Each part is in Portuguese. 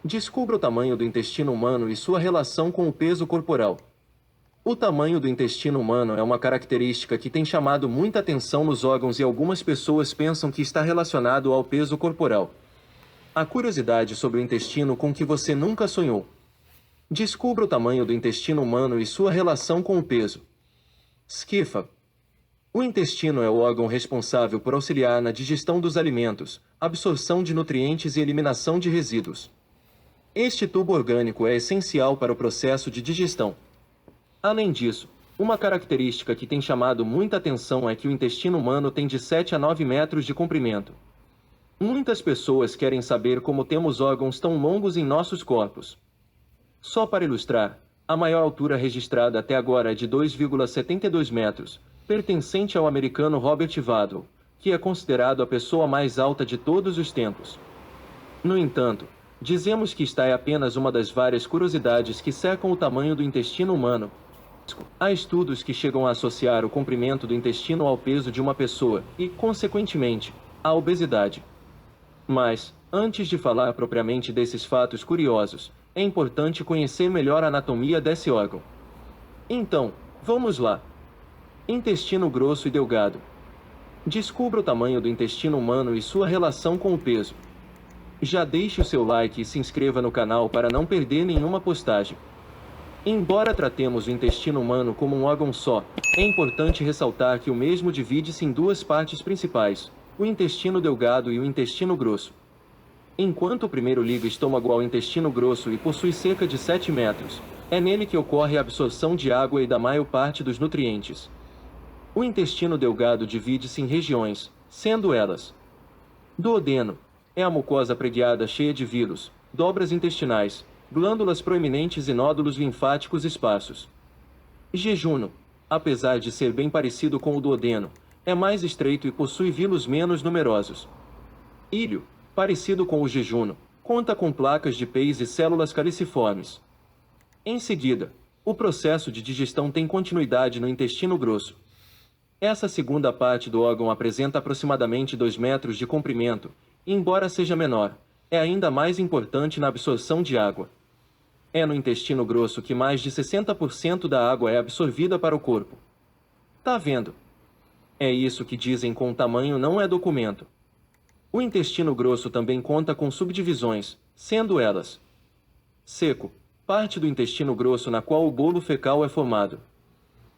Descubra o tamanho do intestino humano e sua relação com o peso corporal. O tamanho do intestino humano é uma característica que tem chamado muita atenção nos órgãos e algumas pessoas pensam que está relacionado ao peso corporal. A curiosidade sobre o intestino com que você nunca sonhou. Descubra o tamanho do intestino humano e sua relação com o peso. Esquifa. O intestino é o órgão responsável por auxiliar na digestão dos alimentos, absorção de nutrientes e eliminação de resíduos. Este tubo orgânico é essencial para o processo de digestão. Além disso, uma característica que tem chamado muita atenção é que o intestino humano tem de 7 a 9 metros de comprimento. Muitas pessoas querem saber como temos órgãos tão longos em nossos corpos. Só para ilustrar, a maior altura registrada até agora é de 2,72 metros, pertencente ao americano Robert Waddell, que é considerado a pessoa mais alta de todos os tempos. No entanto, dizemos que esta é apenas uma das várias curiosidades que cercam o tamanho do intestino humano. Há estudos que chegam a associar o comprimento do intestino ao peso de uma pessoa e, consequentemente, à obesidade. Mas, antes de falar propriamente desses fatos curiosos, é importante conhecer melhor a anatomia desse órgão. Então, vamos lá. Intestino grosso e delgado. Descubra o tamanho do intestino humano e sua relação com o peso. Já deixe o seu like e se inscreva no canal para não perder nenhuma postagem. Embora tratemos o intestino humano como um órgão só, é importante ressaltar que o mesmo divide-se em duas partes principais, o intestino delgado e o intestino grosso. Enquanto o primeiro liga o estômago ao intestino grosso e possui cerca de 7 metros, é nele que ocorre a absorção de água e da maior parte dos nutrientes. O intestino delgado divide-se em regiões, sendo elas: duodeno, é a mucosa preguiada cheia de vírus, dobras intestinais, glândulas proeminentes e nódulos linfáticos esparsos. Jejuno, apesar de ser bem parecido com o duodeno, é mais estreito e possui vírus menos numerosos. Íleo, parecido com o jejuno, conta com placas de Peis e células caliciformes. Em seguida, o processo de digestão tem continuidade no intestino grosso. Essa segunda parte do órgão apresenta aproximadamente 2 metros de comprimento, e, embora seja menor, é ainda mais importante na absorção de água. É no intestino grosso que mais de 60% da água é absorvida para o corpo. Tá vendo? É isso que dizem com tamanho não é documento. O intestino grosso também conta com subdivisões, sendo elas: seco, parte do intestino grosso na qual o bolo fecal é formado.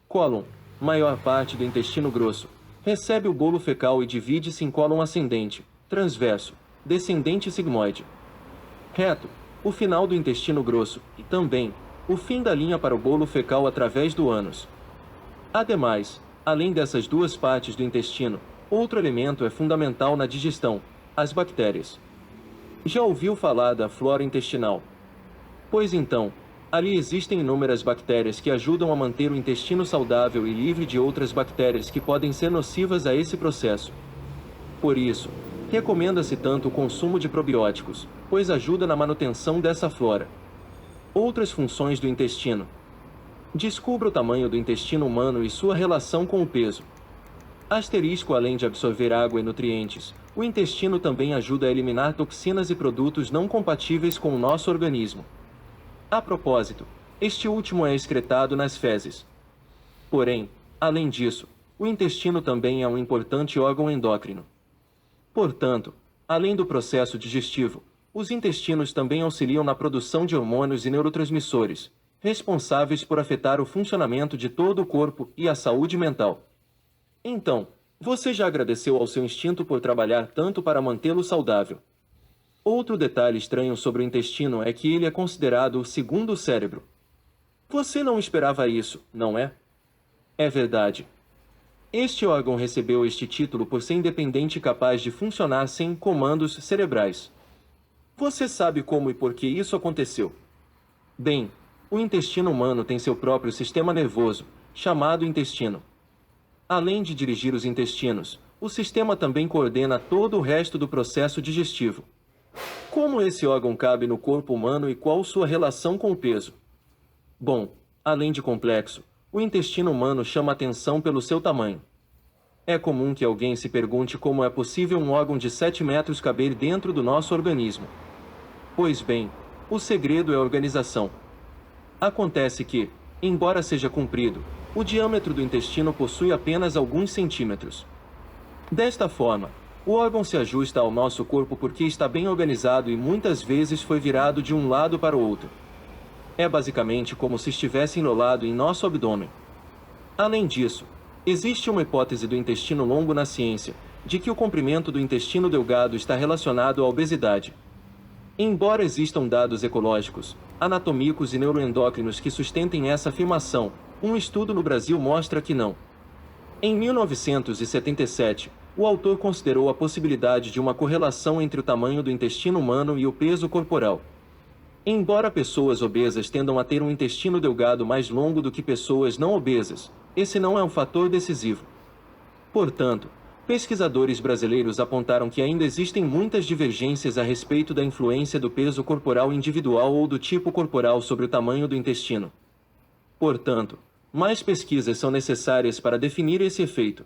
Cólon, maior parte do intestino grosso, recebe o bolo fecal e divide-se em cólon ascendente, transverso, descendente e sigmoide. Reto, o final do intestino grosso, e também, o fim da linha para o bolo fecal através do ânus. Ademais, além dessas duas partes do intestino, outro elemento é fundamental na digestão: as bactérias. Já ouviu falar da flora intestinal? Pois então, ali existem inúmeras bactérias que ajudam a manter o intestino saudável e livre de outras bactérias que podem ser nocivas a esse processo. Por isso, recomenda-se tanto o consumo de probióticos, pois ajuda na manutenção dessa flora. Outras funções do intestino. Descubra o tamanho do intestino humano e sua relação com o peso. Asterisco: além de absorver água e nutrientes, o intestino também ajuda a eliminar toxinas e produtos não compatíveis com o nosso organismo. A propósito, este último é excretado nas fezes. Porém, além disso, o intestino também é um importante órgão endócrino. Portanto, além do processo digestivo, os intestinos também auxiliam na produção de hormônios e neurotransmissores, responsáveis por afetar o funcionamento de todo o corpo e a saúde mental. Então, você já agradeceu ao seu instinto por trabalhar tanto para mantê-lo saudável? Outro detalhe estranho sobre o intestino é que ele é considerado o segundo cérebro. Você não esperava isso, não é? É verdade. Este órgão recebeu este título por ser independente e capaz de funcionar sem comandos cerebrais. Você sabe como e por que isso aconteceu? Bem, o intestino humano tem seu próprio sistema nervoso, chamado intestino. Além de dirigir os intestinos, o sistema também coordena todo o resto do processo digestivo. Como esse órgão cabe no corpo humano e qual sua relação com o peso? Bom, além de complexo, o intestino humano chama atenção pelo seu tamanho. É comum que alguém se pergunte como é possível um órgão de 7 metros caber dentro do nosso organismo. Pois bem, O segredo é a organização. Acontece que, embora seja comprido, o diâmetro do intestino possui apenas alguns centímetros. Desta forma, o órgão se ajusta ao nosso corpo porque está bem organizado e muitas vezes foi virado de um lado para o outro. É basicamente como se estivesse enrolado em nosso abdômen. Além disso, existe uma hipótese do intestino longo na ciência, de que o comprimento do intestino delgado está relacionado à obesidade. Embora existam dados ecológicos, anatomicos e neuroendócrinos que sustentem essa afirmação, um estudo no Brasil mostra que não. Em 1977, o autor considerou a possibilidade de uma correlação entre o tamanho do intestino humano e o peso corporal. Embora pessoas obesas tendam a ter um intestino delgado mais longo do que pessoas não obesas, esse não é um fator decisivo. Portanto, pesquisadores brasileiros apontaram que ainda existem muitas divergências a respeito da influência do peso corporal individual ou do tipo corporal sobre o tamanho do intestino. Portanto, mais pesquisas são necessárias para definir esse efeito.